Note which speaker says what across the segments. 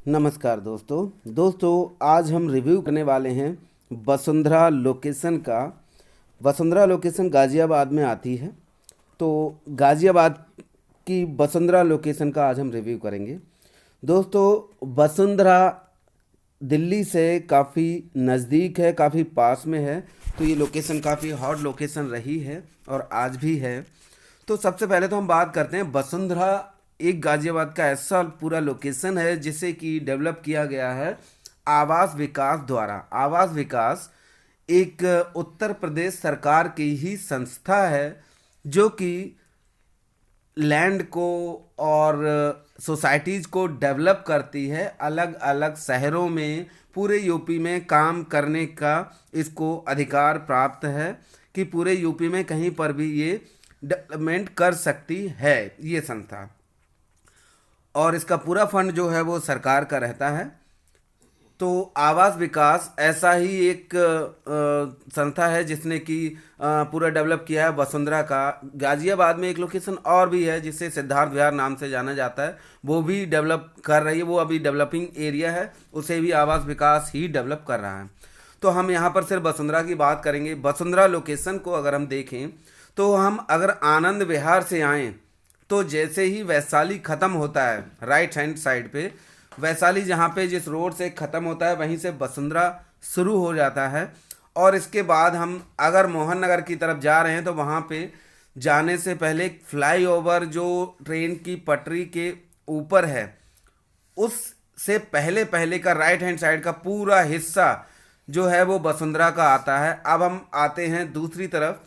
Speaker 1: नमस्कार दोस्तों आज हम रिव्यू करने वाले हैं वसुंधरा लोकेशन का। वसुंधरा लोकेशन गाज़ियाबाद में आती है, तो गाज़ियाबाद की वसुंधरा लोकेशन का आज हम रिव्यू करेंगे। दोस्तों, वसुंधरा दिल्ली से काफ़ी नज़दीक है, काफ़ी पास में है, तो ये लोकेशन काफ़ी हॉट लोकेशन रही है और आज भी है। तो सबसे पहले तो हम बात करते हैं वसुंधरा। एक गाजियाबाद का ऐसा पूरा लोकेशन है जिसे कि डेवलप किया गया है आवास विकास द्वारा। आवास विकास एक उत्तर प्रदेश सरकार की ही संस्था है जो कि लैंड को और सोसाइटीज़ को डेवलप करती है। अलग अलग शहरों में पूरे यूपी में काम करने का इसको अधिकार प्राप्त है कि पूरे यूपी में कहीं पर भी ये डेवलपमेंट कर सकती है ये संस्था। और इसका पूरा फंड जो है वो सरकार का रहता है। तो आवास विकास ऐसा ही एक संस्था है जिसने कि पूरा डेवलप किया है वसुंधरा का। गाजियाबाद में एक लोकेशन और भी है जिसे सिद्धार्थ विहार नाम से जाना जाता है, वो भी डेवलप कर रही है। वो अभी डेवलपिंग एरिया है, उसे भी आवास विकास ही डेवलप कर रहा है। तो हम यहाँ पर सिर्फ वसुंधरा की बात करेंगे। वसुंधरा लोकेशन को अगर हम देखें तो हम अगर आनंद विहार से आएँ तो जैसे ही वैशाली ख़त्म होता है राइट हैंड साइड पे, वैशाली जहाँ पे जिस रोड से ख़त्म होता है वहीं से वसुंधरा शुरू हो जाता है। और इसके बाद हम अगर मोहन नगर की तरफ जा रहे हैं तो वहाँ पे जाने से पहले एक फ्लाईओवर जो ट्रेन की पटरी के ऊपर है, उससे पहले पहले का राइट हैंड साइड का पूरा हिस्सा जो है वो वसुंधरा का आता है। अब हम आते हैं दूसरी तरफ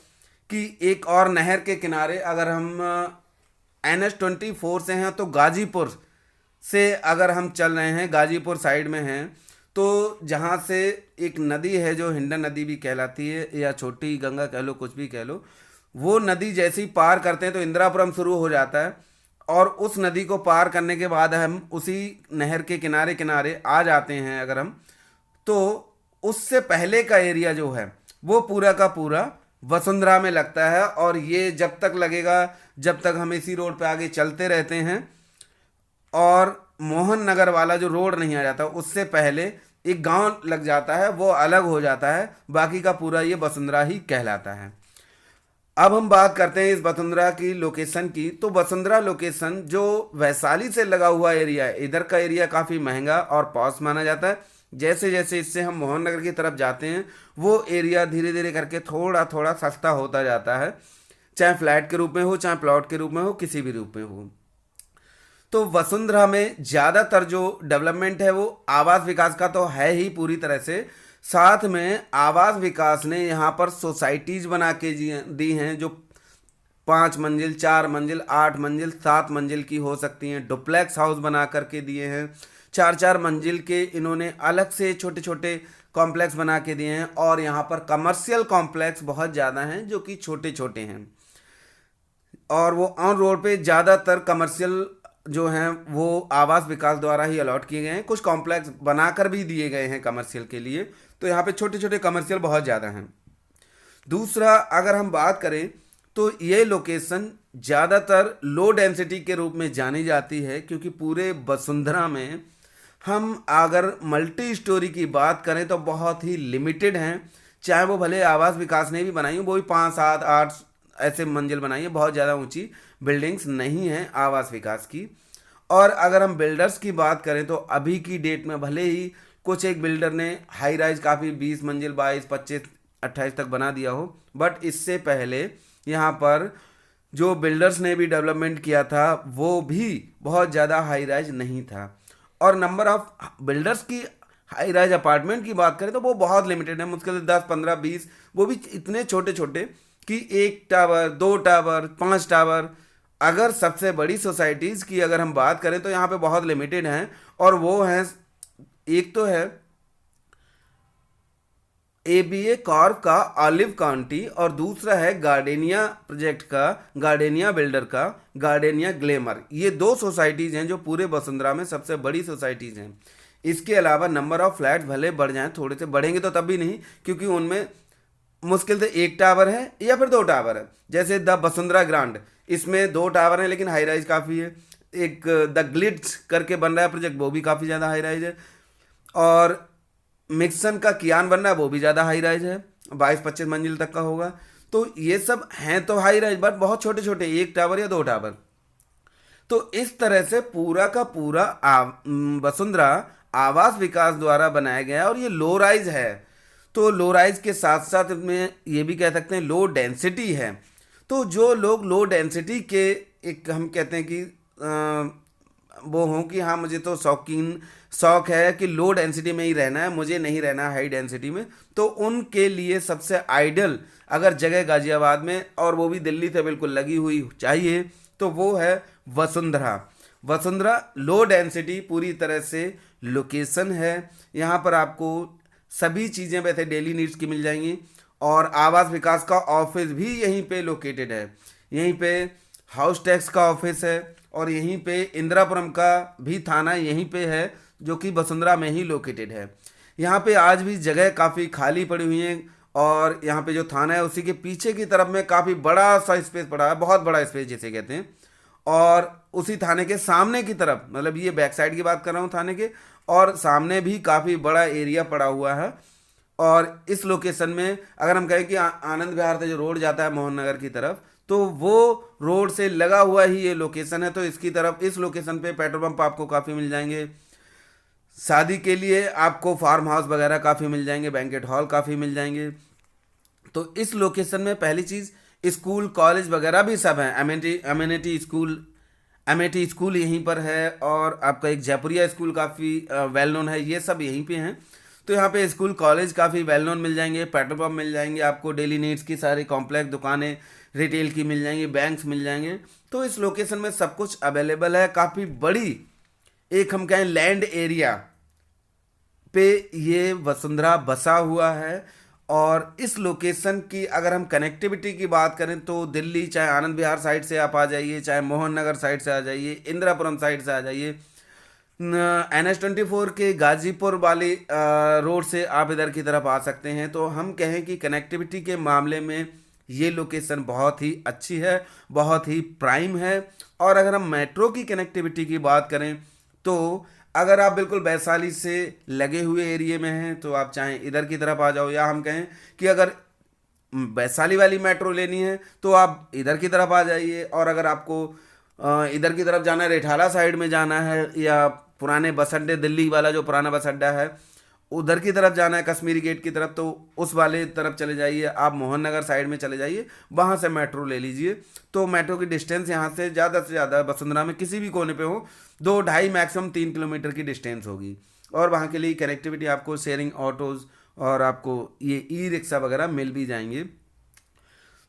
Speaker 1: कि एक और नहर के किनारे अगर हम NH-24 से हैं तो गाजीपुर से अगर हम चल रहे हैं, गाजीपुर साइड में हैं, तो जहाँ से एक नदी है जो हिंडन नदी भी कहलाती है या छोटी गंगा कह लो, कुछ भी कह लो, वो नदी जैसे ही पार करते हैं तो इंदिरापुरम शुरू हो जाता है। और उस नदी को पार करने के बाद हम उसी नहर के किनारे किनारे आ जाते हैं अगर हम, तो उससे पहले का एरिया जो है वो पूरा का पूरा वसुंधरा में लगता है। और ये जब तक लगेगा जब तक हम इसी रोड पे आगे चलते रहते हैं और मोहन नगर वाला जो रोड नहीं आ जाता उससे पहले एक गांव लग जाता है, वो अलग हो जाता है। बाकी का पूरा ये वसुंधरा ही कहलाता है। अब हम बात करते हैं इस वसुंधरा की लोकेशन की। तो वसुंधरा लोकेशन जो वैशाली से लगा हुआ एरिया है, इधर का एरिया काफ़ी महंगा और पॉश माना जाता है। जैसे जैसे इससे हम मोहन नगर की तरफ जाते हैं वो एरिया धीरे धीरे करके थोड़ा थोड़ा सस्ता होता जाता है, चाहे फ्लैट के रूप में हो, चाहे प्लॉट के रूप में हो, किसी भी रूप में हो। तो वसुंधरा में ज़्यादातर जो डेवलपमेंट है वो आवास विकास का तो है ही पूरी तरह से, साथ में आवास विकास ने यहाँ पर सोसाइटीज़ बना के दी हैं जो 5 मंजिल, 4 मंजिल, 8 मंजिल, 7 मंजिल की हो सकती हैं। डुप्लेक्स हाउस बना करके दिए हैं। 4 4 मंजिल के इन्होंने अलग से छोटे छोटे कॉम्प्लेक्स बना के दिए हैं। और यहाँ पर कमर्शियल कॉम्प्लेक्स बहुत ज़्यादा हैं जो कि छोटे छोटे हैं। और वो ऑन रोड पे ज़्यादातर कमर्शियल जो हैं वो आवास विकास द्वारा ही अलॉट किए गए हैं। कुछ कॉम्प्लेक्स बनाकर भी दिए गए हैं कमर्शियल के लिए, तो यहाँ पे छोटे छोटे कमर्शियल बहुत ज़्यादा हैं। दूसरा अगर हम बात करें तो ये लोकेशन ज़्यादातर लो डेंसिटी के रूप में जानी जाती है क्योंकि पूरे वसुंधरा में हम अगर मल्टी स्टोरी की बात करें तो बहुत ही लिमिटेड हैं। चाहे वो भले आवास विकास ने भी बनाई हो, वो भी 5 7 8 ऐसे मंजिल बनाई है, बहुत ज़्यादा ऊंची बिल्डिंग्स नहीं हैं आवास विकास की। और अगर हम बिल्डर्स की बात करें तो अभी की डेट में भले ही कुछ एक बिल्डर ने हाई राइज काफ़ी 20 मंजिल 22 25 28 तक बना दिया हो, बट इससे पहले यहाँ पर जो बिल्डर्स ने भी डेवलपमेंट किया था वो भी बहुत ज़्यादा हाई राइज नहीं था। और नंबर ऑफ बिल्डर्स की हाई राइज अपार्टमेंट की बात करें तो वो बहुत लिमिटेड है, मुश्किल से 10 15 20, वो भी इतने छोटे छोटे कि 1 टावर 2 टावर 5 टावर। अगर सबसे बड़ी सोसाइटीज़ की अगर हम बात करें तो यहाँ पे बहुत लिमिटेड हैं। और वो हैं, एक तो है ABA कॉर्प का ऑलिव काउंटी और दूसरा है गार्डेनिया प्रोजेक्ट का, गार्डेनिया बिल्डर का गार्डेनिया ग्लेमर। ये 2 सोसाइटीज़ हैं जो पूरे वसुंधरा में सबसे बड़ी सोसाइटीज़ हैं। इसके अलावा नंबर ऑफ फ्लैट्स भले बढ़ जाएं, थोड़े से बढ़ेंगे तो तब भी नहीं, क्योंकि उनमें मुश्किल से 1 टावर है या फिर 2 टावर है। जैसे द वसुंधरा ग्रांड, इसमें 2 टावर हैं लेकिन हाई राइज काफ़ी है। एक द ग्लिट्स करके बन रहा है प्रोजेक्ट, वो भी काफ़ी ज़्यादा हाई राइज है। और मिक्सन का कियान बन रहा है, वो भी ज़्यादा हाई राइज है, 22-25 मंजिल तक का होगा। तो ये सब हैं तो हाई राइज, बट बहुत छोटे छोटे, 1 टावर या 2 टावर। तो इस तरह से पूरा का पूरा वसुंधरा आवास विकास द्वारा बनाया गया है, और ये लो राइज है। तो लो राइज के साथ साथ में ये भी कह सकते हैं लो डेंसिटी है। तो जो लोग लो डेंसिटी के, एक हम कहते हैं कि वो हों कि हाँ मुझे तो शौक है कि लो डेंसिटी में ही रहना है, मुझे नहीं रहना हाई डेंसिटी में, तो उनके लिए सबसे आइडियल अगर जगह गाजियाबाद में, और वो भी दिल्ली से बिल्कुल लगी हुई चाहिए, तो वो है वसुंधरा। वसुंधरा लो डेंसिटी पूरी तरह से लोकेशन है। यहाँ पर आपको सभी चीज़ें वैसे डेली नीड्स की मिल जाएंगी, और आवास विकास का ऑफिस भी यहीं पे लोकेटेड है। यहीं पे हाउस टैक्स का ऑफिस है, और यहीं पे इंदिरापुरम का भी थाना यहीं पे है, जो कि वसुंधरा में ही लोकेटेड है। यहाँ पे आज भी जगह काफ़ी खाली पड़ी हुई है, और यहाँ पे जो थाना है उसी के पीछे की तरफ में काफ़ी बड़ा सा स्पेस पड़ा है, बहुत बड़ा स्पेस जिसे कहते हैं। और उसी थाने के सामने की तरफ, मतलब ये बैक साइड की बात कर रहा हूँ थाने के, और सामने भी काफ़ी बड़ा एरिया पड़ा हुआ है। और इस लोकेशन में अगर हम कहें कि आनंद विहार से जो रोड जाता है मोहन नगर की तरफ, तो वो रोड से लगा हुआ ही ये लोकेशन है। तो इसकी तरफ, इस लोकेशन पे पेट्रोल पंप आपको काफ़ी मिल जाएंगे, शादी के लिए आपको फार्म हाउस वगैरह काफ़ी मिल जाएंगे, बैंकेट हॉल काफ़ी मिल जाएंगे। तो इस लोकेशन में पहली चीज़, स्कूल कॉलेज वगैरह भी सब हैं। अमेठी स्कूल यहीं पर है, और आपका एक जयपुरिया स्कूल काफ़ी वेल नोन है, ये सब यहीं पे हैं। तो यहाँ पे स्कूल कॉलेज काफ़ी वेल नोन मिल जाएंगे, पेट्रोल पंप मिल जाएंगे, आपको डेली नीड्स की सारी कॉम्प्लेक्स दुकानें रिटेल की मिल जाएंगी, बैंक्स मिल जाएंगे। तो इस लोकेशन में सब कुछ अवेलेबल है। काफ़ी बड़ी एक हम कहें लैंड एरिया पे ये वसुंधरा बसा हुआ है। और इस लोकेशन की अगर हम कनेक्टिविटी की बात करें, तो दिल्ली चाहे आनंद विहार साइड से आप आ जाइए, चाहे मोहन नगर साइड से आ जाइए, इंदिरापुरम साइड से आ जाइए, NH-24 के गाजीपुर वाली रोड से आप इधर की तरफ आ सकते हैं। तो हम कहें कि कनेक्टिविटी के मामले में ये लोकेशन बहुत ही अच्छी है, बहुत ही प्राइम है। और अगर हम मेट्रो की कनेक्टिविटी की बात करें, तो अगर आप बिल्कुल वैशाली से लगे हुए एरिया में हैं, तो आप चाहें इधर की तरफ आ जाओ, या हम कहें कि अगर वैशाली वाली मेट्रो लेनी है तो आप इधर की तरफ आ जाइए। और अगर आपको इधर की तरफ जाना है, रेठाला साइड में जाना है, या पुराने बस अड्डे, दिल्ली वाला जो पुराना बस अड्डा है उधर की तरफ जाना है, कश्मीरी गेट की तरफ, तो उस वाले तरफ चले जाइए। आप मोहन नगर साइड में चले जाइए, वहाँ से मेट्रो ले लीजिए। तो मेट्रो की डिस्टेंस यहाँ से ज़्यादा वसुंधरा में किसी भी कोने पे हो, 2-2.5 मैक्सिमम 3 किलोमीटर की डिस्टेंस होगी। और वहाँ के लिए कनेक्टिविटी आपको शेयरिंग ऑटोज़ और आपको ये ई रिक्शा वगैरह मिल भी जाएंगे।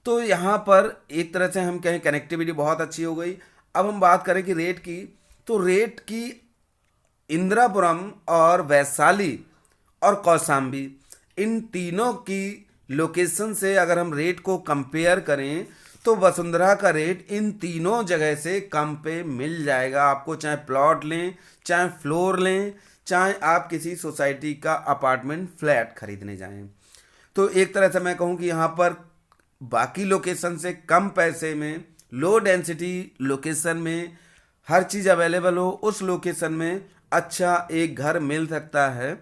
Speaker 1: तो यहाँ पर एक तरह से हम कहें कनेक्टिविटी बहुत अच्छी हो गई। अब हम बात करें कि रेट की, तो रेट की इंदिरापुरम और वैशाली और कौशाम्बी, इन तीनों की लोकेशन से अगर हम रेट को कंपेयर करें, तो वसुंधरा का रेट इन तीनों जगह से कम पे मिल जाएगा आपको। चाहे प्लॉट लें, चाहे फ्लोर लें, चाहे आप किसी सोसाइटी का अपार्टमेंट फ्लैट खरीदने जाएं, तो एक तरह से मैं कहूँ कि यहाँ पर बाकी लोकेशन से कम पैसे में, लो डेंसिटी लोकेशन में हर चीज़ अवेलेबल हो, उस लोकेशन में अच्छा एक घर मिल सकता है।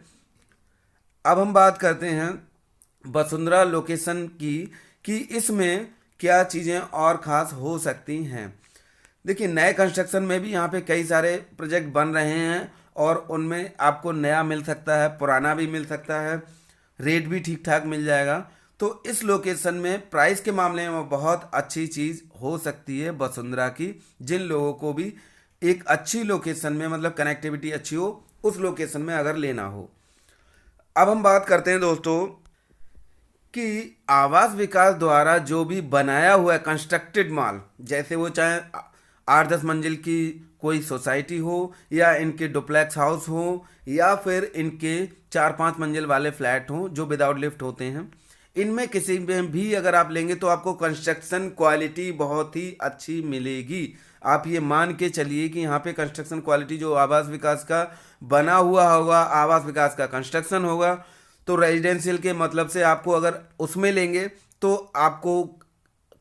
Speaker 1: अब हम बात करते हैं वसुंधरा लोकेशन की, कि इसमें क्या चीज़ें और ख़ास हो सकती हैं। देखिए, नए कंस्ट्रक्शन में भी यहाँ पे कई सारे प्रोजेक्ट बन रहे हैं, और उनमें आपको नया मिल सकता है, पुराना भी मिल सकता है, रेट भी ठीक ठाक मिल जाएगा। तो इस लोकेशन में प्राइस के मामले में बहुत अच्छी चीज़ हो सकती है वसुंधरा की, जिन लोगों को भी एक अच्छी लोकेशन में, मतलब कनेक्टिविटी अच्छी हो, उस लोकेशन में अगर लेना हो। अब हम बात करते हैं दोस्तों कि आवास विकास द्वारा जो भी बनाया हुआ है कंस्ट्रक्टेड माल, जैसे वो चाहे 8-10 मंजिल की कोई सोसाइटी हो, या इनके डुप्लेक्स हाउस हो, या फिर इनके 4-5 मंजिल वाले फ्लैट हों जो विदाउट लिफ्ट होते हैं, इनमें किसी में भी अगर आप लेंगे तो आपको कंस्ट्रक्शन क्वालिटी बहुत ही अच्छी मिलेगी। आप ये मान के चलिए कि यहाँ पे कंस्ट्रक्शन क्वालिटी जो आवास विकास का बना हुआ होगा, आवास विकास का कंस्ट्रक्शन होगा, तो रेजिडेंशियल के मतलब से आपको अगर उसमें लेंगे तो आपको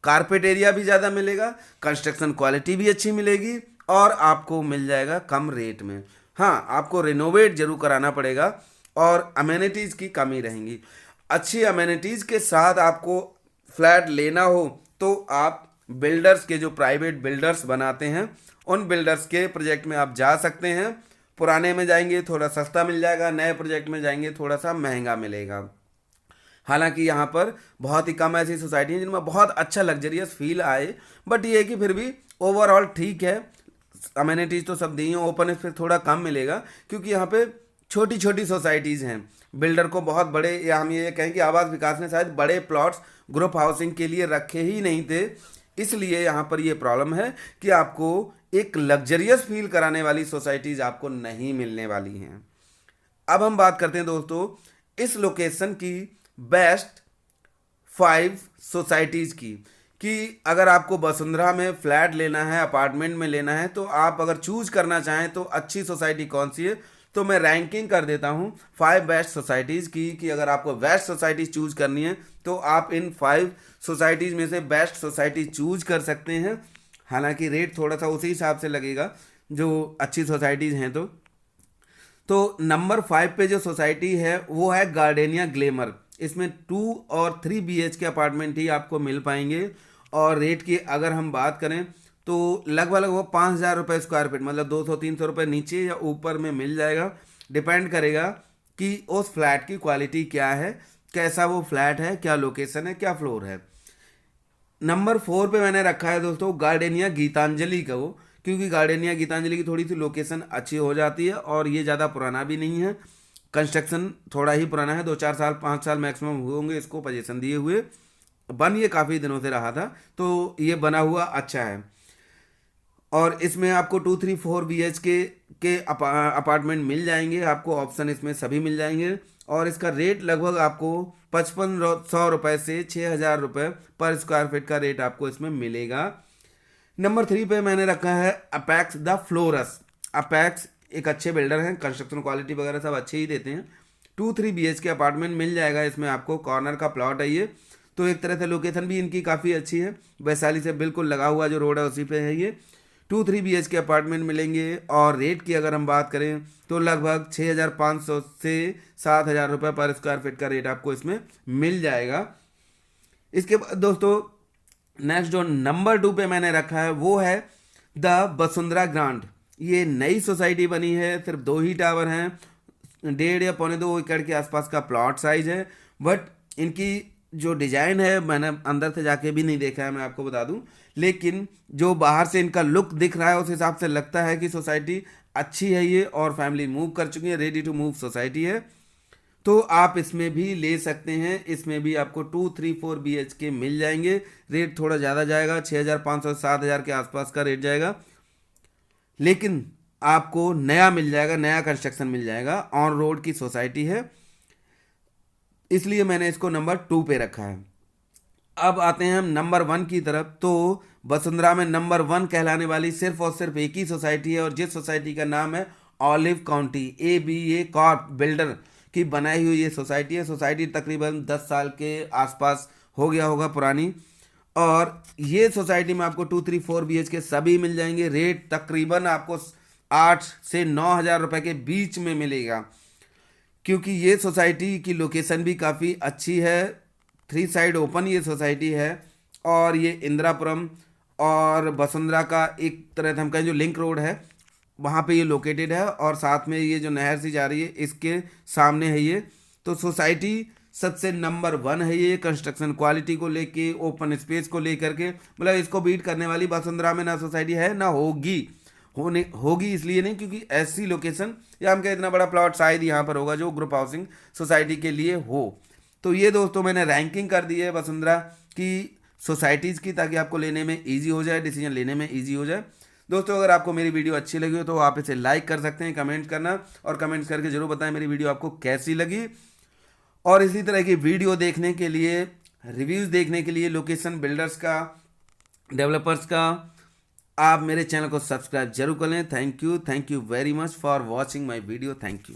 Speaker 1: कारपेट एरिया भी ज़्यादा मिलेगा, कंस्ट्रक्शन क्वालिटी भी अच्छी मिलेगी, और आपको मिल जाएगा कम रेट में। हाँ, आपको रिनोवेट जरूर कराना पड़ेगा और अमेनिटीज़ की कमी रहेंगी। अच्छी अमेनिटीज़ के साथ आपको फ्लैट लेना हो तो आप बिल्डर्स के, जो प्राइवेट बिल्डर्स बनाते हैं, उन बिल्डर्स के प्रोजेक्ट में आप जा सकते हैं। पुराने में जाएंगे थोड़ा सस्ता मिल जाएगा, नए प्रोजेक्ट में जाएंगे थोड़ा सा महंगा मिलेगा। हालांकि यहाँ पर बहुत ही कम ऐसी सोसाइटी हैं जिनमें बहुत अच्छा लग्जरियस फील आए, बट ये है कि फिर भी ओवरऑल ठीक है। अमेनिटीज़ तो सब दी हैं, ओपन स्पेस थोड़ा कम मिलेगा क्योंकि यहाँ पे छोटी छोटी सोसाइटीज़ हैं। बिल्डर को बहुत बड़े, या हम ये कहें कि आवास विकास ने शायद बड़े प्लॉट्स ग्रुप हाउसिंग के लिए रखे ही नहीं थे, इसलिए यहाँ पर ये प्रॉब्लम है कि आपको एक लग्जरियस फील कराने वाली सोसाइटीज़ आपको नहीं मिलने वाली हैं। अब हम बात करते हैं दोस्तों इस लोकेशन की बेस्ट 5 सोसाइटीज़ की, कि अगर आपको वसुंधरा में फ्लैट लेना है, अपार्टमेंट में लेना है, तो आप अगर चूज करना चाहें तो अच्छी सोसाइटी कौन सी है, तो मैं रैंकिंग कर देता हूं 5 बेस्ट सोसाइटीज़ की, कि अगर आपको बेस्ट सोसाइटी चूज करनी है तो आप इन 5 सोसाइटीज़ में से बेस्ट सोसाइटी चूज कर सकते हैं। हालांकि रेट थोड़ा सा उसी हिसाब से लगेगा जो अच्छी सोसाइटीज़ हैं। तो नंबर 5 पे जो सोसाइटी है वो है गार्डेनिया ग्लेमर। इसमें 2 और 3 BH के अपार्टमेंट ही आपको मिल पाएंगे और रेट की अगर हम बात करें तो लगभग वो 5,000 रुपये स्क्वायर फीट, मतलब 200-300 रुपये नीचे या ऊपर में मिल जाएगा। डिपेंड करेगा कि उस फ्लैट की क्वालिटी क्या है, कैसा वो फ्लैट है, क्या लोकेशन है, क्या फ्लोर है। नंबर 4 पे मैंने रखा है दोस्तों गार्डेनिया गीतांजलि का, वो क्योंकि गार्डेनिया गीतांजलि की थोड़ी सी लोकेशन अच्छी हो जाती है और ये ज़्यादा पुराना भी नहीं है। कंस्ट्रक्शन थोड़ा ही पुराना है, 2-4 साल 5 साल मैक्सिमम हुए होंगे इसको पोजीशन दिए हुए। बन ये काफ़ी दिनों से रहा था, तो ये बना हुआ अच्छा है। और इसमें आपको 2-3-4 BH के अपार्टमेंट मिल जाएंगे, आपको ऑप्शन इसमें सभी मिल जाएंगे। और इसका रेट लगभग आपको 5500 रुपये से 6,000 रुपये पर स्क्वायर फीट का रेट आपको इसमें मिलेगा। नंबर 3 पे मैंने रखा है अपेक्स द फ्लोरस। अपेक्स एक अच्छे बिल्डर हैं, कंस्ट्रक्शन क्वालिटी वगैरह सब अच्छे ही देते हैं। 2-3 BH के अपार्टमेंट मिल जाएगा इसमें आपको, कॉर्नर का प्लॉट है ये, तो एक तरह से लोकेशन भी इनकी काफ़ी अच्छी है, वैशाली से बिल्कुल लगा हुआ जो रोड है उसी पे है ये। 2-3 BH के अपार्टमेंट मिलेंगे और रेट की अगर हम बात करें तो लगभग 6,500 से 7,000 रुपये पर स्क्वायर फीट का रेट आपको इसमें मिल जाएगा। इसके बाद दोस्तों नेक्स्ट जो नंबर 2 पे मैंने रखा है वो है द वसुंधरा ग्रांड। ये नई सोसाइटी बनी है, सिर्फ 2 ही टावर हैं, 1.5 या 1.25 एकड़ के आसपास का प्लॉट साइज है। बट इनकी जो डिज़ाइन है मैंने अंदर से जाके भी नहीं देखा है, मैं आपको बता दूं, लेकिन जो बाहर से इनका लुक दिख रहा है उस हिसाब से लगता है कि सोसाइटी अच्छी है ये, और फैमिली मूव कर चुकी है, रेडी टू मूव सोसाइटी है, तो आप इसमें भी ले सकते हैं। इसमें भी आपको 2-3-4 BH के मिल जाएंगे। रेट थोड़ा ज़्यादा जाएगा, 6,500 से 7,000 के आसपास का रेट जाएगा, लेकिन आपको नया मिल जाएगा, नया कंस्ट्रक्शन मिल जाएगा, ऑन रोड की सोसाइटी है, इसलिए मैंने इसको नंबर 2 पे रखा है। अब आते हैं हम नंबर 1 की तरफ। तो वसुंधरा में नंबर 1 कहलाने वाली सिर्फ और सिर्फ एक ही सोसाइटी है, और जिस सोसाइटी का नाम है olive county ABA Corp builder की बनाई हुई ये सोसाइटी है। सोसाइटी तकरीबन 10 साल के आसपास हो गया होगा पुरानी, और ये सोसाइटी में आपको 2-3-4 BH के सभी मिल जाएंगे। रेट तकरीबन आपको 8 से 9,000 रुपये के बीच में मिलेगा, क्योंकि ये सोसाइटी की लोकेशन भी काफ़ी अच्छी है, 3 साइड ओपन ये सोसाइटी है, और ये इंदिरापुरम और वसुंधरा का एक तरह से हम कहें जो लिंक रोड है वहाँ पे ये लोकेटेड है, और साथ में ये जो नहर सी जा रही है इसके सामने है ये। तो सोसाइटी सबसे नंबर 1 है ये, कंस्ट्रक्शन क्वालिटी को लेके, ओपन स्पेस को लेकर के, मतलब इसको बीट करने वाली वसुंधरा में ना सोसाइटी है ना होगी इसलिए नहीं क्योंकि ऐसी लोकेशन या हम कहें इतना बड़ा प्लॉट शायद यहाँ पर होगा जो ग्रुप हाउसिंग सोसाइटी के लिए हो। तो ये दोस्तों मैंने रैंकिंग कर दी है वसुंधरा की सोसाइटीज़ की, ताकि आपको लेने में ईजी हो जाए, डिसीजन लेने में ईजी हो जाए। दोस्तों अगर आपको मेरी वीडियो अच्छी लगी हो तो आप इसे लाइक कर सकते हैं, कमेंट करना, और कमेंट्स करके जरूर बताएं मेरी वीडियो आपको कैसी लगी। और इसी तरह की वीडियो देखने के लिए, रिव्यूज़ देखने के लिए, लोकेशन बिल्डर्स का, डेवलपर्स का, आप मेरे चैनल को सब्सक्राइब जरूर कर लें। Thank you very much for watching my video. Thank you.